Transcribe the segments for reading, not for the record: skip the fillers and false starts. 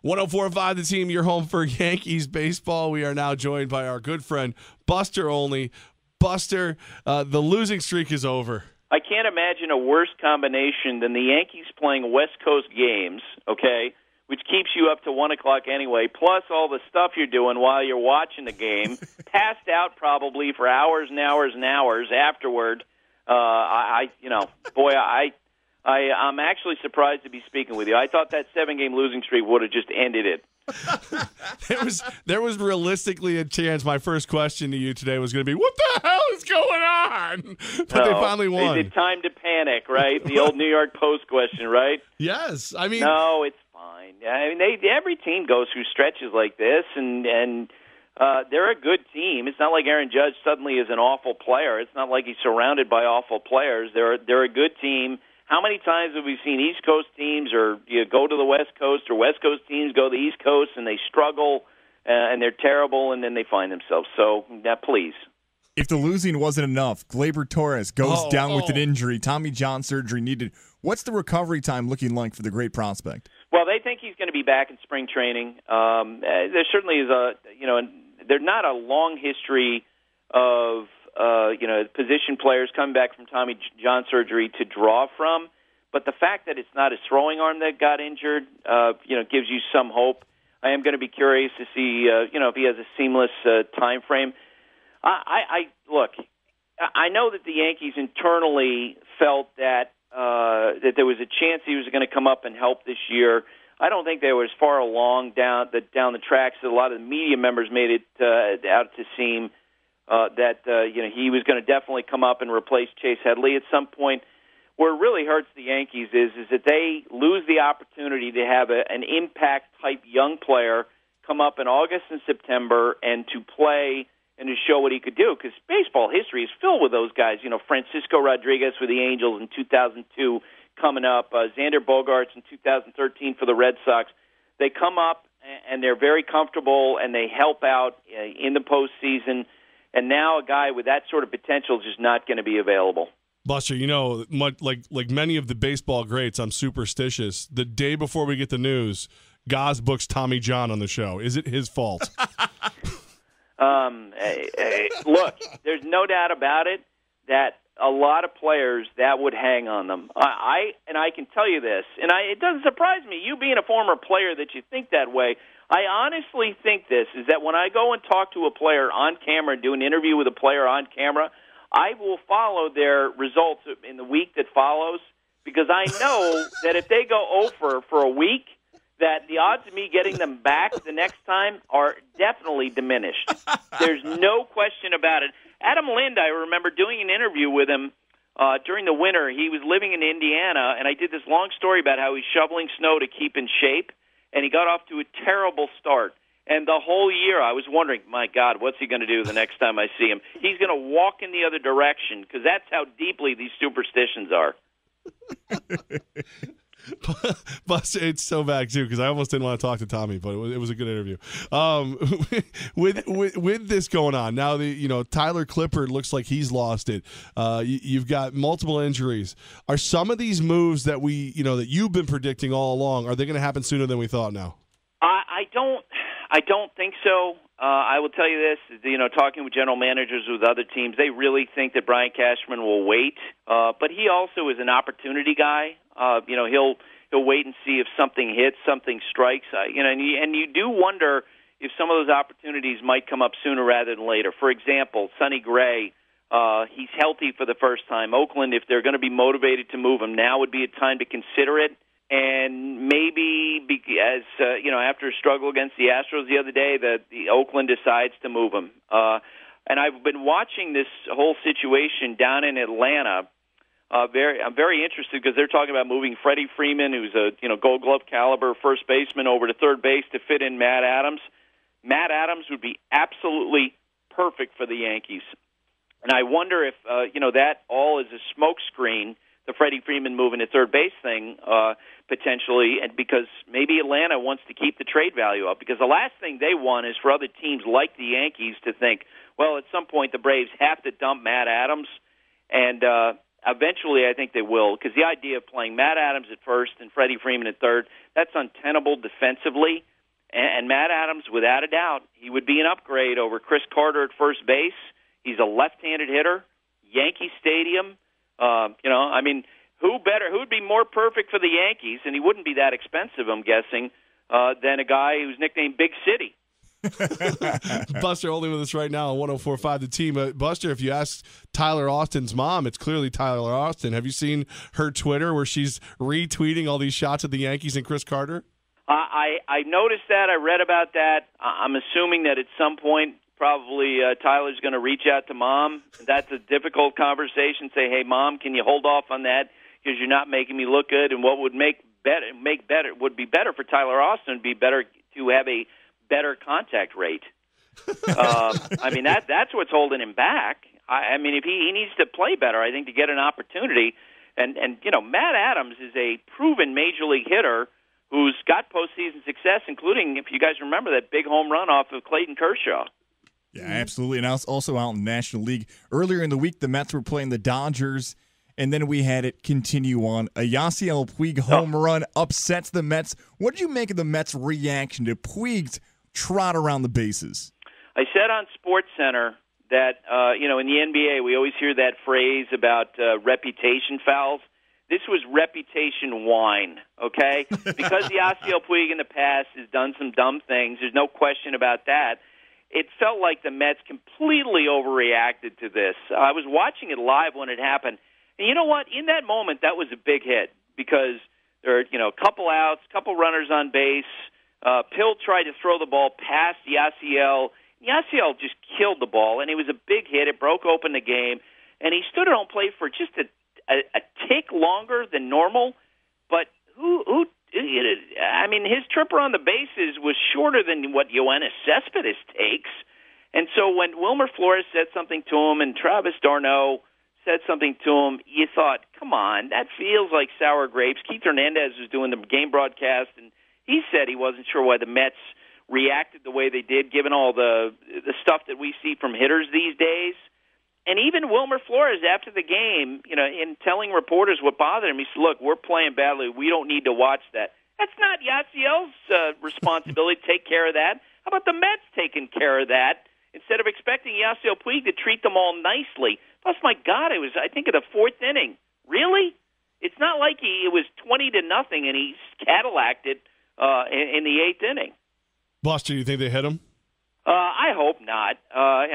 104.5 The Team, your home for Yankees baseball. We are now joined by our good friend, Buster Olney. Buster, the losing streak is over. I can't imagine a worse combination than the Yankees playing West Coast games, okay, which keeps you up to 1 o'clock anyway, plus all the stuff you're doing while you're watching the game, passed out probably for hours and hours and hours afterward. I'm actually surprised to be speaking with you. I thought that 7-game losing streak would have just ended it. There was realistically a chance my first question to you today was going to be, what the hell is going on? But they finally won. Is it time to panic, right? The old New York Post question, right? Yes. I mean, no, it's fine. I mean, every team goes through stretches like this, and they're a good team. It's not like Aaron Judge suddenly is an awful player. It's not like he's surrounded by awful players. They're a good team. How many times have we seen East Coast teams or go to the West Coast or West Coast teams go to the East Coast and they struggle and they're terrible and then they find themselves? So, please. If the losing wasn't enough, Gleyber Torres goes down with an injury, Tommy John surgery needed. What's the recovery time looking like for the great prospect? Well, they think he's going to be back in spring training. There certainly is there's not a long history of position players coming back from Tommy John surgery to draw from. But the fact that it's not his throwing arm that got injured, gives you some hope. I am going to be curious to see, if he has a seamless time frame. Look, I know that the Yankees internally felt that there was a chance he was going to come up and help this year. I don't think they were as far along down the tracks that a lot of the media members made it out to seem. He was going to definitely come up and replace Chase Headley at some point. Where it really hurts the Yankees is that they lose the opportunity to have an impact-type young player come up in August and September and to play and to show what he could do. Because baseball history is filled with those guys. Francisco Rodriguez with the Angels in 2002 coming up, Xander Bogaerts in 2013 for the Red Sox. They come up and they're very comfortable and they help out in the postseason. And now a guy with that sort of potential is just not going to be available. Buster, much like many of the baseball greats, I'm superstitious. The day before we get the news, Goz books Tommy John on the show. Is it his fault? Look, there's no doubt about it that a lot of players that would hang on them. I can tell you this, and it doesn't surprise me. You being a former player that you think that way. I honestly think this is that when I go and talk to a player on camera and do an interview with a player on camera, I will follow their results in the week that follows because I know that if they go over for a week, that the odds of me getting them back the next time are definitely diminished. There's no question about it. Adam Lind, I remember doing an interview with him during the winter. He was living in Indiana, and I did this long story about how he's shoveling snow to keep in shape. And he got off to a terrible start. And the whole year I was wondering, my God, what's he going to do the next time I see him? He's going to walk in the other direction because that's how deeply these superstitions are. But it's so bad, too, because I almost didn't want to talk to Tommy, but it was a good interview. With this going on, now Tyler Clippard looks like he's lost it. You've got multiple injuries. Are some of these moves that that you've been predicting all along, are they going to happen sooner than we thought now? I don't think so. I will tell you this, talking with general managers with other teams, they really think that Brian Cashman will wait. But he also is an opportunity guy. He'll wait and see if something hits, something strikes. And you do wonder if some of those opportunities might come up sooner rather than later. For example, Sonny Gray, he's healthy for the first time. Oakland, if they're going to be motivated to move him, now would be a time to consider it. And maybe after a struggle against the Astros the other day, that the Oakland decides to move him. And I've been watching this whole situation down in Atlanta. I'm very interested because they're talking about moving Freddie Freeman, who's a Gold Glove caliber first baseman, over to third base to fit in Matt Adams. Matt Adams would be absolutely perfect for the Yankees. And I wonder if that all is a smokescreen, the Freddie Freeman moving to third base thing, potentially, and because maybe Atlanta wants to keep the trade value up. Because the last thing they want is for other teams like the Yankees to think, well, at some point the Braves have to dump Matt Adams, and eventually I think they will, because the idea of playing Matt Adams at first and Freddie Freeman at third, that's untenable defensively. And Matt Adams, without a doubt, he would be an upgrade over Chris Carter at first base. He's a left-handed hitter. Yankee Stadium. I mean, who would be more perfect for the Yankees, and he wouldn't be that expensive, I'm guessing, than a guy who's nicknamed Big City. Buster Olney with us right now on 104.5 The Team. Buster, if you ask Tyler Austin's mom, it's clearly Tyler Austin. Have you seen her Twitter where she's retweeting all these shots at the Yankees and Chris Carter? I noticed that. I read about that. I'm assuming that at some point probably Tyler's going to reach out to Mom. That's a difficult conversation. Say, hey, Mom, can you hold off on that because you're not making me look good? And what would would be better for Tyler Austin would be better to have a better contact rate. I mean, that's what's holding him back. I mean, if he needs to play better, I think, to get an opportunity. And Matt Adams is a proven major league hitter who's got postseason success, including, if you guys remember, that big home run off of Clayton Kershaw. Yeah, absolutely. And also out in the National League. Earlier in the week, the Mets were playing the Dodgers, and then we had it continue on. A Yasiel Puig home run upsets the Mets. What did you make of the Mets' reaction to Puig's trot around the bases? I said on SportsCenter that, in the NBA, we always hear that phrase about reputation fouls. This was reputation wine, okay? Because Yasiel Puig in the past has done some dumb things, there's no question about that. It felt like the Mets completely overreacted to this. I was watching it live when it happened. And you know what? In that moment, that was a big hit because there are, a couple outs, couple runners on base. Pill tried to throw the ball past Yasiel. Yasiel just killed the ball, and it was a big hit. It broke open the game. And he stood at home plate for just a tick longer than normal, but his trip around the bases was shorter than what Yoenis Cespedes takes. And so when Wilmer Flores said something to him and Travis d'Arnaud said something to him, you thought, come on, that feels like sour grapes. Keith Hernandez was doing the game broadcast, and he said he wasn't sure why the Mets reacted the way they did, given all the stuff that we see from hitters these days. And even Wilmer Flores, after the game, in telling reporters what bothered him, he said, look, we're playing badly. We don't need to watch that. That's not Yasiel's responsibility to take care of that. How about the Mets taking care of that instead of expecting Yasiel Puig to treat them all nicely? Plus, my God, it was, I think, in the fourth inning. Really? It's not like it was 20-0 and he Cadillac'd it in the eighth inning. Buster, do you think they hit him? I hope not.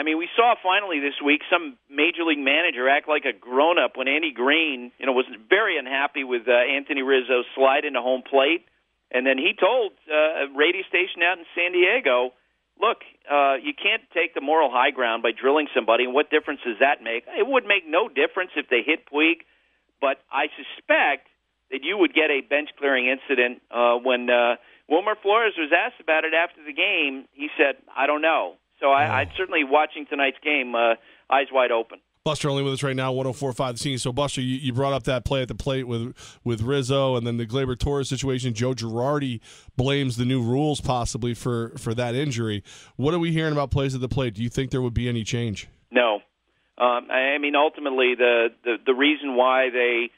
We saw finally this week some Major League manager act like a grown-up when Andy Green, was very unhappy with Anthony Rizzo's slide into home plate. And then he told a radio station out in San Diego, look, you can't take the moral high ground by drilling somebody, and what difference does that make? It would make no difference if they hit Puig, but I suspect that you would get a bench-clearing incident when Wilmer Flores was asked about it after the game. He said, I don't know. So I'd certainly, watching tonight's game, eyes wide open. Buster Olney with us right now, 104.5 The Scene. So, Buster, you brought up that play at the plate with Rizzo and then the Gleyber Torres situation. Joe Girardi blames the new rules possibly for that injury. What are we hearing about plays at the plate? Do you think there would be any change? No. Ultimately, the reason why they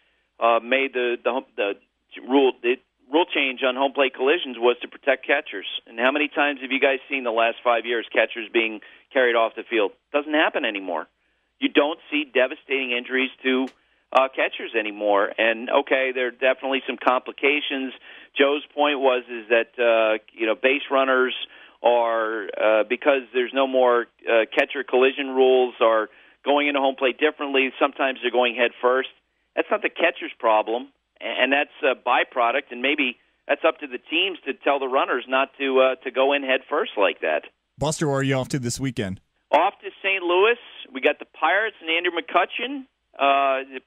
made the rule change on home plate collisions was to protect catchers. And how many times have you guys seen the last 5 years catchers being carried off the field? Doesn't happen anymore. You don't see devastating injuries to catchers anymore. And, okay, there are definitely some complications. Joe's point was that base runners are, because there's no more catcher collision rules, are going into home plate differently. Sometimes they're going head first. That's not the catcher's problem. And that's a byproduct, and maybe that's up to the teams to tell the runners not to go in head first like that. Buster, where are you off to this weekend? Off to St. Louis. We got the Pirates and Andrew McCutchen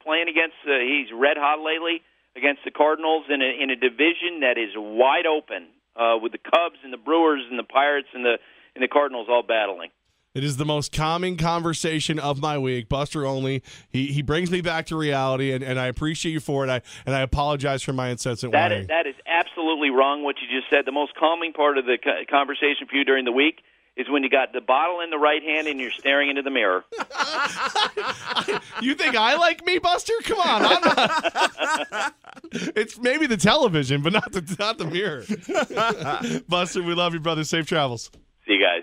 playing against. He's red hot lately against the Cardinals in a division that is wide open with the Cubs and the Brewers and the Pirates and the Cardinals all battling. It is the most calming conversation of my week. Buster Olney, he brings me back to reality, and I appreciate you for it. I apologize for my incessant whining. That is absolutely wrong what you just said. The most calming part of the conversation for you during the week is when you got the bottle in the right hand and you're staring into the mirror. You think I like me, Buster? Come on, I'm not. It's maybe the television, but not the mirror. Buster, we love you, brother. Safe travels. See you guys.